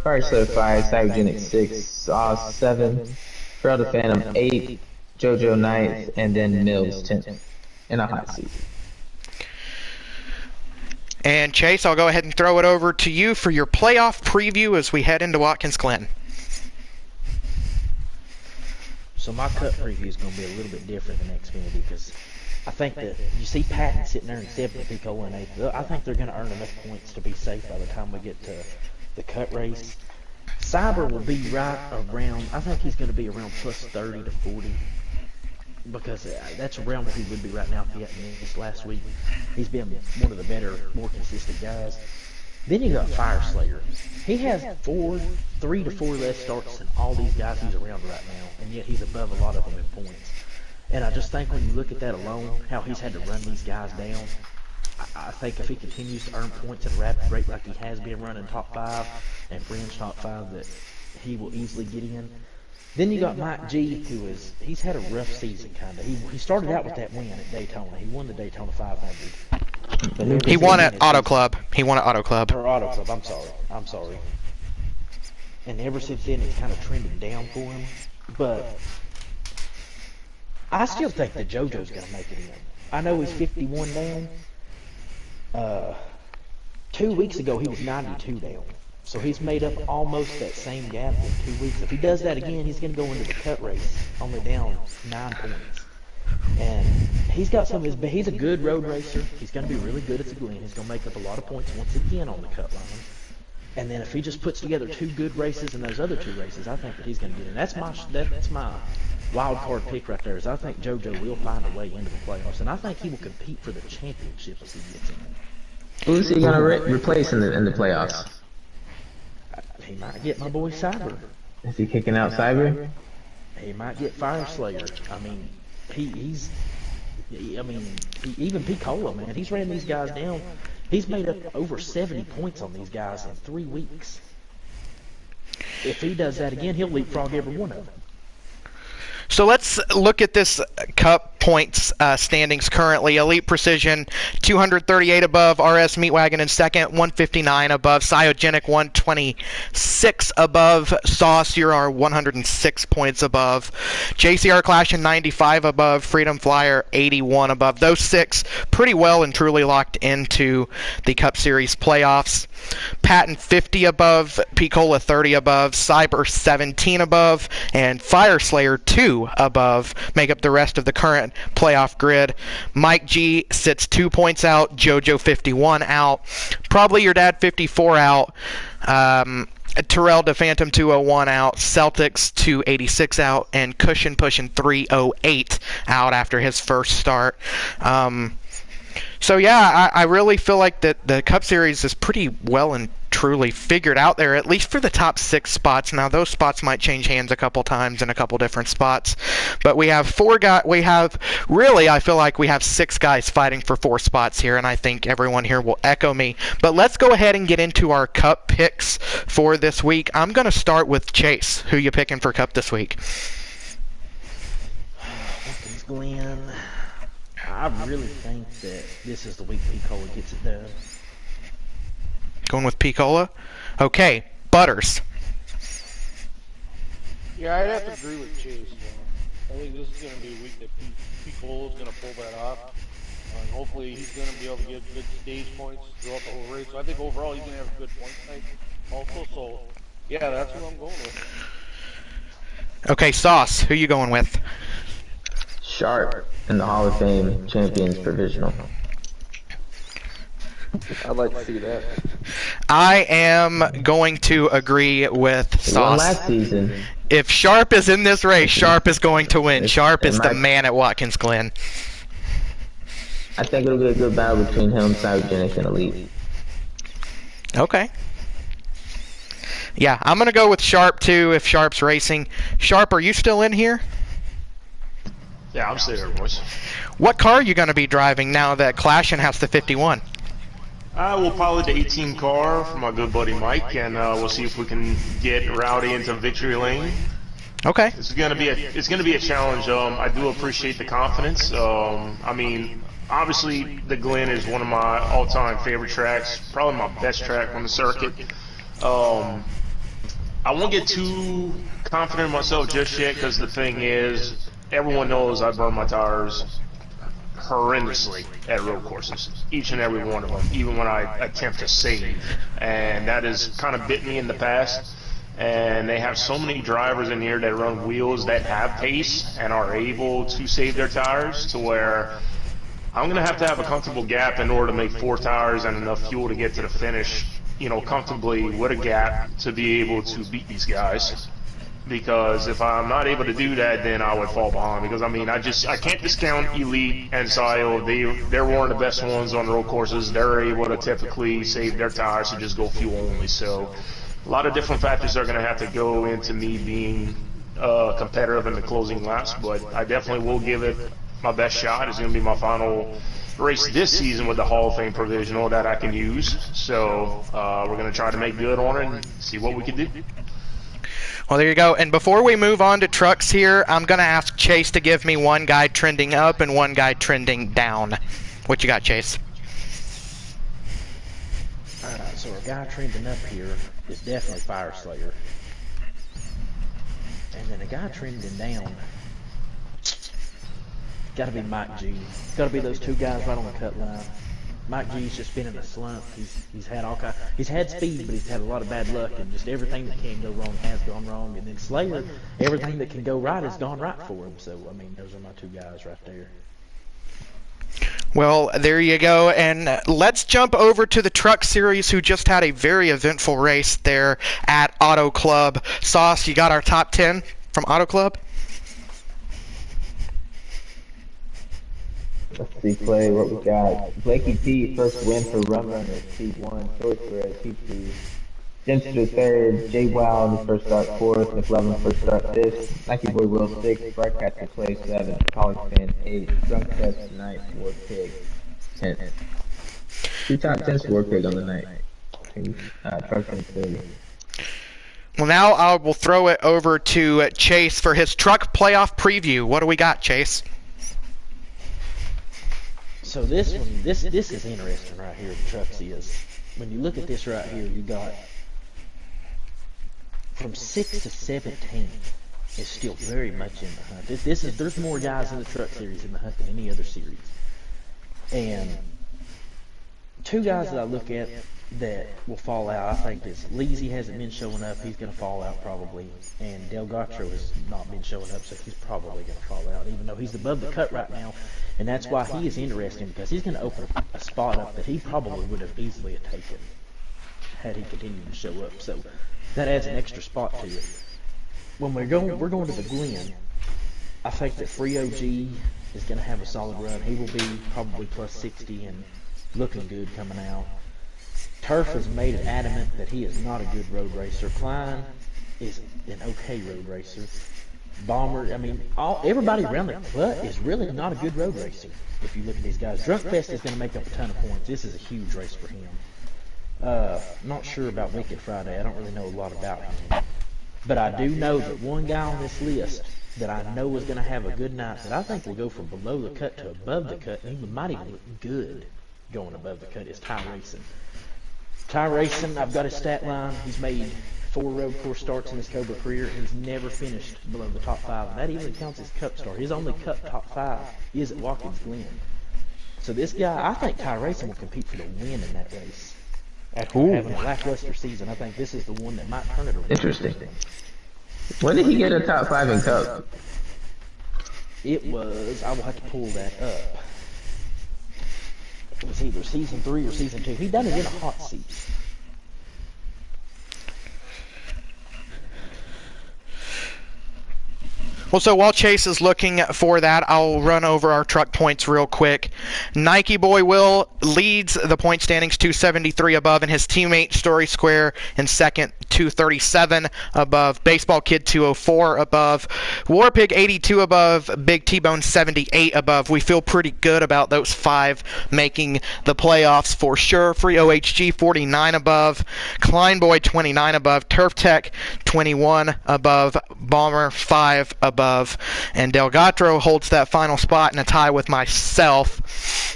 Fire Slayer 5, Cybogenic 6, Sauce 7, Ferrell Phantom 8, JoJo 9th, and then Mills 10th in a hot seat. And Chase, I'll go ahead and throw it over to you for your playoff preview as we head into Watkins Glen. So my Cup preview is going to be a little bit different than Xfinity because I think that you see Patton sitting there in 7th, Pico in 8th. I think they're going to earn enough points to be safe by the time we get to the Cut race. Cyber will be right around, I think he's going to be around plus 30 to 40 because that's around where he would be right now if he hadn't missed last week. He's been one of the better, more consistent guys. Then you got Fire Slayer. He has 3 to 4 less starts than all these guys he's around right now, and yet he's above a lot of them in points. And I just think when you look at that alone, how he's had to run these guys down, I think if he continues to earn points at a rapid rate like he has been running top 5 and fringe top 5, that he will easily get in. Then you got Mike G, he's had a rough season kind of. He started out with that win at Daytona. He won the Daytona 500. He won at Auto Club. Or Auto Club, I'm sorry. And ever since then, it's kind of trended down for him. But I still think that JoJo's going to make it in. I know he's 51 down. 2 weeks ago, he was 92 down. So he's made up almost that same gap in 2 weeks. If he does that again, he's going to go into the Cut race only down 9 points. And he's got he's a good road racer. He's going to be really good at the Glen. He's going to make up a lot of points once again on the Cut line. And then if he just puts together 2 good races in those other 2 races, I think that he's going to get in. That's my wild card pick right there. Is I think JoJo will find a way into the playoffs, and I think he will compete for the championship if he gets in. Who's he going to replace in the playoffs? He might get my boy Cyber. Is he kicking out Cyber? He might get Fire Slayer. I mean, even Picola, man, he's ran these guys down. He's made up over 70 points on these guys in 3 weeks. If he does that again, he'll leapfrog every one of them. So let's look at this Cup points standings currently. Elite Precision, 238 above. RS Meatwagon in second, 159 above. Cyogenic, 126 above. Sauce, you're our 106 points above. JCR Clash in 95 above. Freedom Flyer, 81 above. Those 6 pretty well and truly locked into the Cup Series playoffs. Patton 50 above, Picola 30 above, Cyber 17 above, and Fire Slayer 2 above make up the rest of the current playoff grid. Mike G sits 2 points out. JoJo 51 out. Probably your dad 54 out. Terrell DePhantom 201 out. Celtics 286 out. And Cushion pushing 308 out after his first start. So yeah, I really feel like that the Cup Series is pretty well and truly figured out there, at least for the top 6 spots. Now those spots might change hands a couple times in a couple different spots, but we have 4 guys. I feel like we have 6 guys fighting for 4 spots here, and I think everyone here will echo me. But let's go ahead and get into our Cup picks for this week. I'm going to start with Chase. Who you picking for Cup this week? Glenn. I really think that this is the week Picola gets it done. Going with Picola? Okay. Butters. Yeah, I'd have to agree with Chase. I think this is going to be a week that Picola is going to pull that off. And hopefully he's going to be able to get good stage points throughout the whole race. So I think overall he's going to have a good point night also. So, yeah, that's what I'm going with. Okay, Sauce. Who you going with? Sharp in the Hall of Fame Champions Provisional. I'd like to see that. I am going to agree with He won Sauce. last season. If Sharp is in this race, Sharp is going to win. Sharp is the man at Watkins Glen. I think it'll be a good battle between him, Cybernetics, and Elite. Okay. Yeah, I'm going to go with Sharp too if Sharp's racing. Sharp, are you still in here? Yeah, I'm still here, boys. What car are you going to be driving now that Clashin has the 51? I will pilot the 18 car for my good buddy Mike, and we'll see if we can get Rowdy into victory lane. Okay. It's gonna be a challenge. I do appreciate the confidence. I mean, obviously the Glen is one of my all-time favorite tracks, probably my best track on the circuit. I won't get too confident in myself just yet, because the thing is, everyone knows I burn my tires horrendously at road courses, each and every one of them, even when I attempt to save, and that has kind of bit me in the past. And they have so many drivers in here that run wheels that have pace and are able to save their tires, to where I'm going to have a comfortable gap in order to make 4 tires and enough fuel to get to the finish, you know, comfortably with a gap to be able to beat these guys. Because if I'm not able to do that, then I would fall behind. Because I mean, I can't discount Elite and Sio. They're one of the best ones on road courses. They're able to typically save their tires to just go fuel only. So a lot of different factors are going to have to go into me being competitive in the closing laps. But I definitely will give it my best shot. It's going to be my final race this season with the Hall of Fame provisional that I can use. So we're going to try to make good on it and see what we can do. Well, there you go. And before we move on to trucks here, I'm going to ask Chase to give me one guy trending up and one guy trending down. What you got, Chase? Alright, so our guy trending up here is definitely Fire Slayer. And then a guy trending down, gotta be Mike G. Gotta be those 2 guys right on the cut line. Mike G's just been in a slump. He's had he's had speed, but he's had a lot of bad luck, and just everything that can go wrong has gone wrong. And then Slayer, everything that can go right has gone right for him. So I mean, those are my 2 guys right there. Well, there you go. And let's jump over to the Truck Series, who just had a very eventful race there at Auto Club. Sauce, you got our top 10 from Auto Club? Let's see, play what we got. Blakey P, first win for Rum Runner, P1. Sorcerer, P2. Dempster, third. J Wild, his first start, 4th. McLovin, first start, 5th. Nike Boy Will, 6th. Broadcaster, play 7th. Polyfan, 8th. Drunk Test, 9th. War Pig, 10th. 2 top 10s for War Pig on the night. Truck 30. Well, now I will throw it over to Chase for his truck playoff preview. What do we got, Chase? So this one, this is interesting right here. The trucks is. When you look at this right here, you got from 6 to 17 is still very much in the hunt. There's more guys in the truck series in the hunt than any other series. And 2 guys that I look at that will fall out, I think, is Leezy hasn't been showing up. He's going to fall out probably. And Delgatro has not been showing up, so he's probably going to fall out, even though he's above the cut right now. And that's why he is interesting, because he's going to open a spot up that he probably would have easily taken had he continued to show up. So that adds an extra spot to it. When we're going to the Glen, I think that Free OG is going to have a solid run. He will be probably plus 60 and looking good coming out. Turf has made it adamant that he is not a good road racer. Klein is an okay road racer. Bomber, I mean, everybody around the cut is really not a good road racer. If you look at these guys, Drunkfest is going to make up a ton of points. This is a huge race for him. Not sure about Wicked Friday. I don't really know a lot about him. But I do know that one guy on this list that I know is going to have a good night, that I think will go from below the cut to above the cut, and he might even look good going above the cut, is Ty Racing. Ty Racing, I've got his stat line. He's made 4 road course starts in his Cobra career. He's never finished below the top 5. And that even counts as Cup start. His only Cup top 5 is at Watkins Glen. So this guy, I think Ty Racing will compete for the win in that race. After having a lackluster season, I think this is the one that might turn it around. Interesting. When did he get a top 5 in Cup? It was, I will have to pull that up. It was either season 3 or season 2. He done it in a hot seat. Well, so while Chase is looking for that, I'll run over our truck points real quick. Nike Boy Will leads the point standings, 273 above, and his teammate Story Square in second, 237 above. Baseball Kid 204 above. Warpig 82 above. Big T-Bone 78 above. We feel pretty good about those 5 making the playoffs for sure. Free OHG 49 above. Kleinboy 29 above. Turf Tech 21 above. Bomber 5 above. And Delgatro holds that final spot in a tie with myself.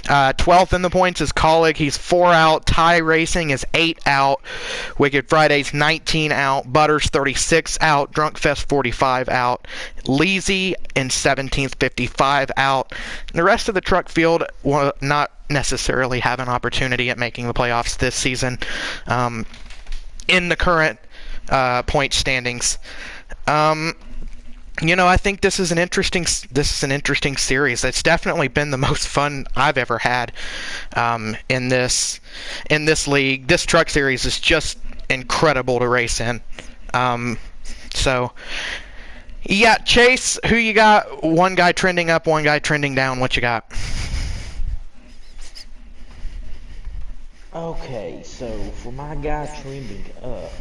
12th in the points is Colleague. He's 4 out. Ty Racing is 8 out. Wicked Friday's 19 out. Butters 36 out. Drunkfest 45 out. Leezy in 17th, 55 out. And the rest of the truck field will not necessarily have an opportunity at making the playoffs this season in the current point standings. You know, I think this is an interesting series. It's definitely been the most fun I've ever had in this league. This truck series is just incredible to race in. So, yeah, Chase, who you got? One guy trending up, one guy trending down. What you got? Okay, so for my guy trending up,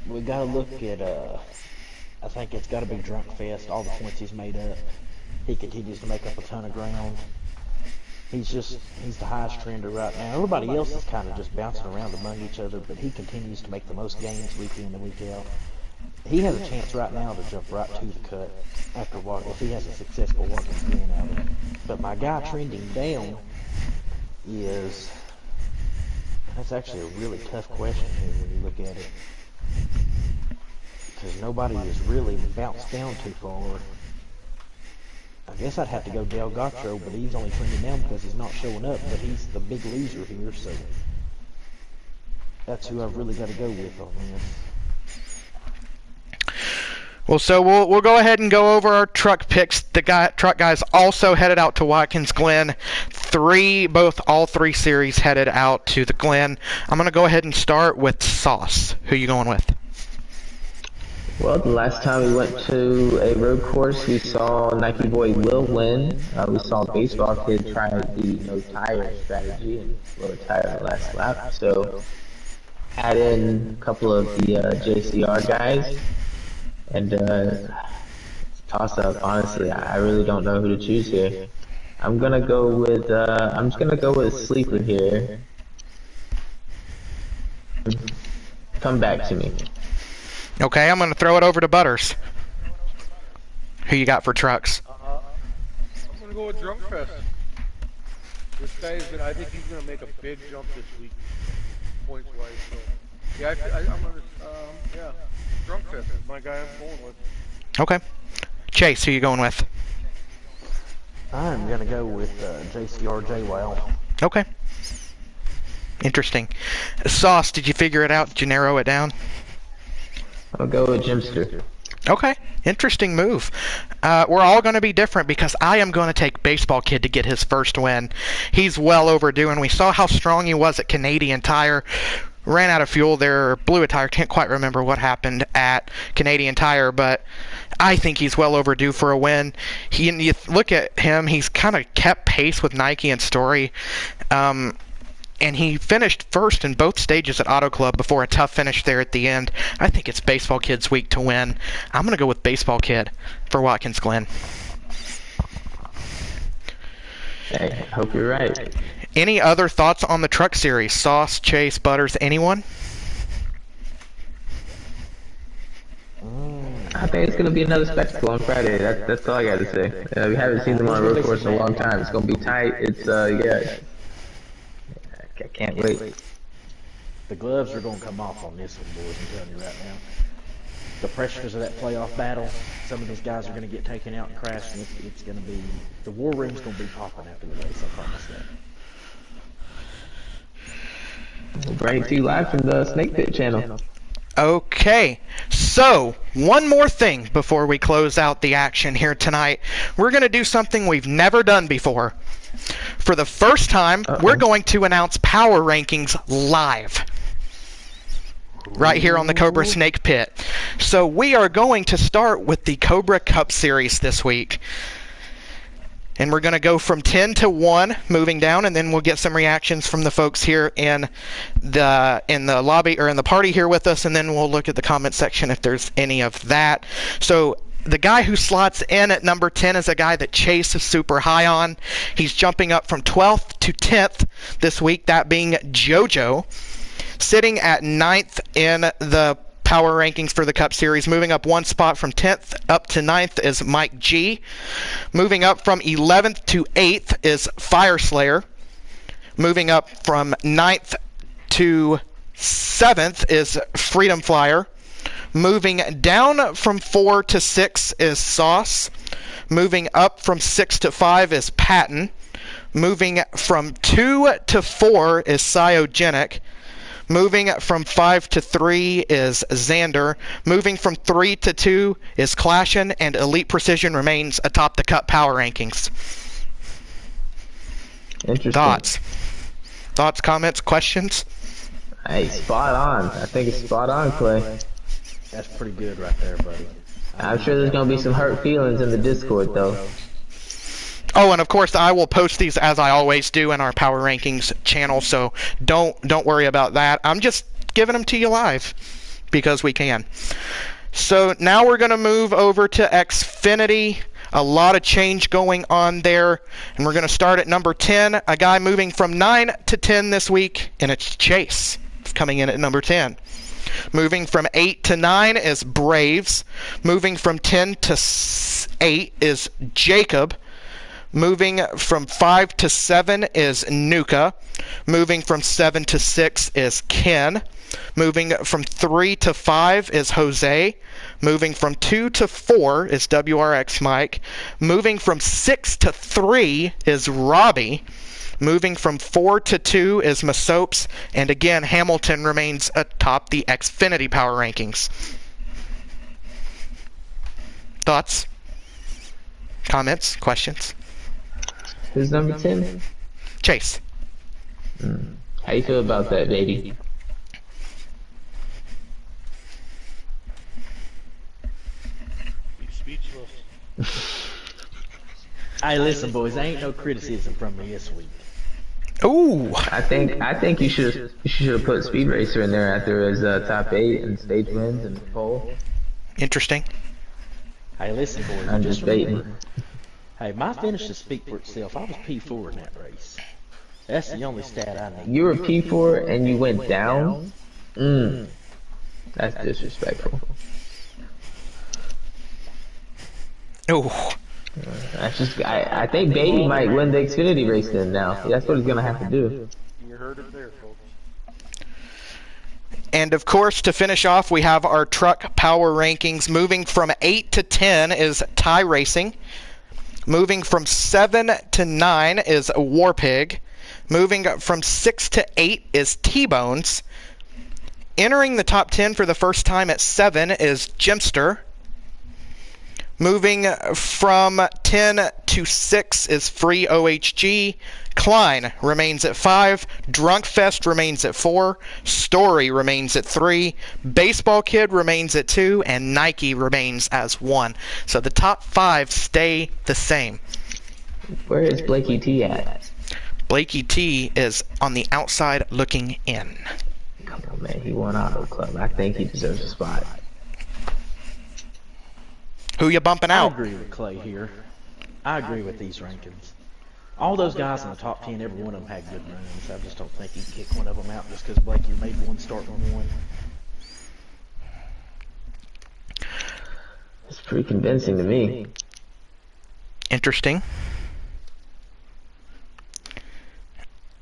we got to look at I think it's got to be Drunkfest. All the points he's made up. He continues to make up a ton of ground. He's the highest trender right now. Everybody else is kind of just bouncing around among each other, but he continues to make the most gains week in and week out. He has a chance right now to jump right to the cut after if he has a successful Watkins Glen outing. But my guy trending down is, that's actually a really tough question here when you look at it. Because nobody has really bounced down too far. I guess I'd have to go Delgatro, but he's only trending down because he's not showing up, but he's the big loser here, so that's who I've really got to go with on this. Well, so we'll go ahead and go over our truck picks. The truck guys also headed out to Watkins Glen. All three series headed out to the Glen. I'm going to go ahead and start with Sauce. Who you going with? Well, the last time we went to a road course, we saw Nike Boy Will win. We saw Baseball Kid try the no tire strategy and blow a tire on the last lap. So, add in a couple of the JCR guys, and toss up. Honestly, I really don't know who to choose here. I'm gonna go with I'm just gonna go with a sleeper here. Come back to me. Okay, I'm going to throw it over to Butters. Who you got for trucks? I'm going to go with Drunkfest. This guy is I think he's going to make a big jump this week, points-wise. So, yeah, I'm going to, Drunkfest is my guy I'm going with. Okay. Chase, who you going with? I'm going to go with JCR JWoww. Okay. Interesting. Sauce, did you figure it out? Did you narrow it down? I'll go with Jimster. Okay, interesting move. We're all going to be different because I am going to take Baseball Kid to get his first win. He's well overdue, and we saw how strong he was at Canadian Tire. Ran out of fuel there, or blew a tire. Can't quite remember what happened at Canadian Tire, but I think he's well overdue for a win. You look at him, he's kind of kept pace with Nike and Story. And he finished first in both stages at Auto Club before a tough finish there at the end. I think it's Baseball Kid's week to win. I'm going to go with Baseball Kid for Watkins Glen. Hey, hope you're right. Any other thoughts on the Truck Series? Sauce, Chase, Butters, anyone? I think it's going to be another spectacle on Friday. That's all I got to say. We haven't seen them on a road course in a long time. It's going to be tight. It's, yeah. I can't wait. The gloves are going to come off on this one, boys. I'm telling you right now. The pressures of that playoff battle, some of these guys are going to get taken out and crash, and it's going to be, the war room's going to be popping after the race, I promise that. We'll bring it to you live from the Snake Pit channel. Okay, so one more thing before we close out the action here tonight. We're going to do something we've never done before. For the first time, we're going to announce power rankings live. Right here on the Cobra Snake Pit. So we are going to start with the Cobra Cup Series this week. And we're going to go from 10 to 1, moving down, and then we'll get some reactions from the folks here in the lobby or in the party here with us, and then we'll look at the comment section if there's any of that. So the guy who slots in at number 10 is a guy that Chase is super high on. He's jumping up from 12th to 10th this week, that being JoJo. Sitting at 9th in the power rankings for the Cup Series. Moving up one spot from 10th up to 9th is Mike G. Moving up from 11th to 8th is Fire Slayer. Moving up from 9th to 7th is Freedom Flyer. Moving down from 4 to 6 is Sauce. Moving up from 6 to 5 is Patton. Moving from 2 to 4 is Cyogenic. Moving from 5 to 3 is Xander. Moving from 3 to 2 is Clashin', and Elite Precision remains atop the Cup power rankings. Interesting. Thoughts, comments, questions? Hey, spot on. I think it's spot on, Clay. That's pretty good right there, buddy. I'm sure there's going to be some hurt feelings in the Discord, though. Oh, and of course, I will post these as I always do in our Power Rankings channel, so don't worry about that. I'm just giving them to you live because we can. So now we're going to move over to Xfinity. A lot of change going on there, and we're going to start at number 10. A guy moving from 9 to 10 this week, and it's Chase. It's coming in at number 10. Moving from 8 to 9 is Braves. Moving from 10 to 8 is Jacob. Moving from 5 to 7 is Nuka. Moving from 7 to 6 is Ken. Moving from 3 to 5 is Jose. Moving from 2 to 4 is WRX Mike. Moving from 6 to 3 is Robbie. Moving from 4 to 2 is Masopes. And again, Hamilton remains atop the Xfinity power rankings. Thoughts? Comments? Questions? Who's number 10? Chase. How you feel about that, baby? He's speechless. Hey, listen, boys, ain't no criticism from me this week. Ooh. I think you should have put Speed Racer in there after his top 8 and stage wins and pole. Interesting. Hey, listen, boys. I'm just baiting. Hey, my finishes speak for itself. I was P4 in that race. That's the only stat I need. You were P4 and you went down? That's disrespectful. Ooh. I think Baby might win the Xfinity race then now. That's what he's going to have to do. You heard it there, folks. And of course, to finish off, we have our truck power rankings. Moving from 8 to 10 is Ty Racing. Moving from 7 to 9 is Warpig. Moving up from 6 to 8 is T-Bones. Entering the top 10 for the first time at 7 is Jimster. Moving from 10 to 6 is Free OHG. Klein remains at 5. Drunkfest remains at 4. Story remains at 3. Baseball Kid remains at 2. And Nike remains as 1. So the top 5 stay the same. Where is Blakey T at? Blakey T is on the outside looking in. Come on, man. He won Auto Club. I think he deserves a spot. Who you bumping I out? agree with Clay here. I agree with these rankings. All those guys in the top 10, every one of them had good runs. I just don't think you can kick one of them out just because Blakey made one start on one. It's pretty convincing to me. Interesting.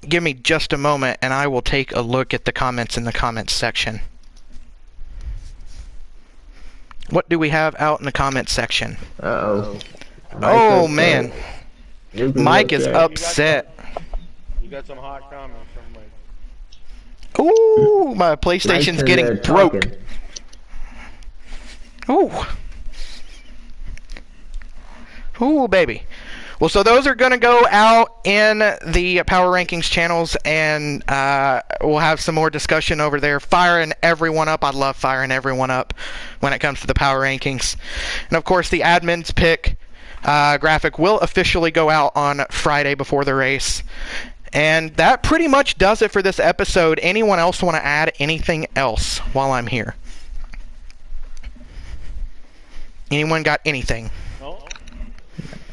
Give me just a moment and I will take a look at the comments in the comments section. What do we have out in the comments section? Uh-oh. Oh, man. Mike is upset. You got some hot comments from Mike. Ooh, my PlayStation's getting broke. Ooh. Ooh, baby. Well, so those are going to go out in the Power Rankings channels, and we'll have some more discussion over there. Firing everyone up. I love firing everyone up when it comes to the Power Rankings. And, of course, the admin's pick graphic will officially go out on Friday before the race. And that pretty much does it for this episode. Anyone else want to add anything else while I'm here? Anyone got anything? No?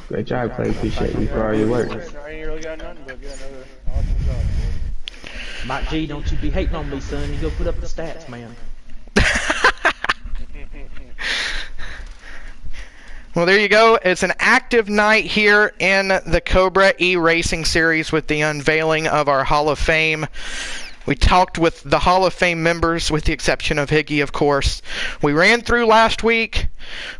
Great job, Clay. Appreciate you for all your work. I ain't really got nothing but another awesome job. Mike G, don't you be hating on me, son. You go put up the stats, man. Well, there you go. It's an active night here in the Cobra E-Racing Series with the unveiling of our Hall of Fame. We talked with the Hall of Fame members, with the exception of Higgy, of course. We ran through last week.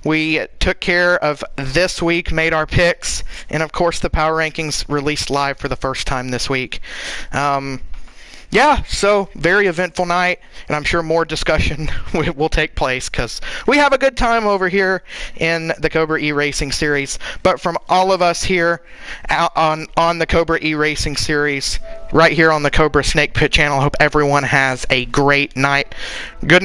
We took care of this week, made our picks, and of course the Power Rankings released live for the first time this week. Yeah, so very eventful night, and I'm sure more discussion will take place because we have a good time over here in the Cobra E-Racing Series. But from all of us here out on the Cobra E-Racing Series, right here on the Cobra Snake Pit channel, I hope everyone has a great night. Good night.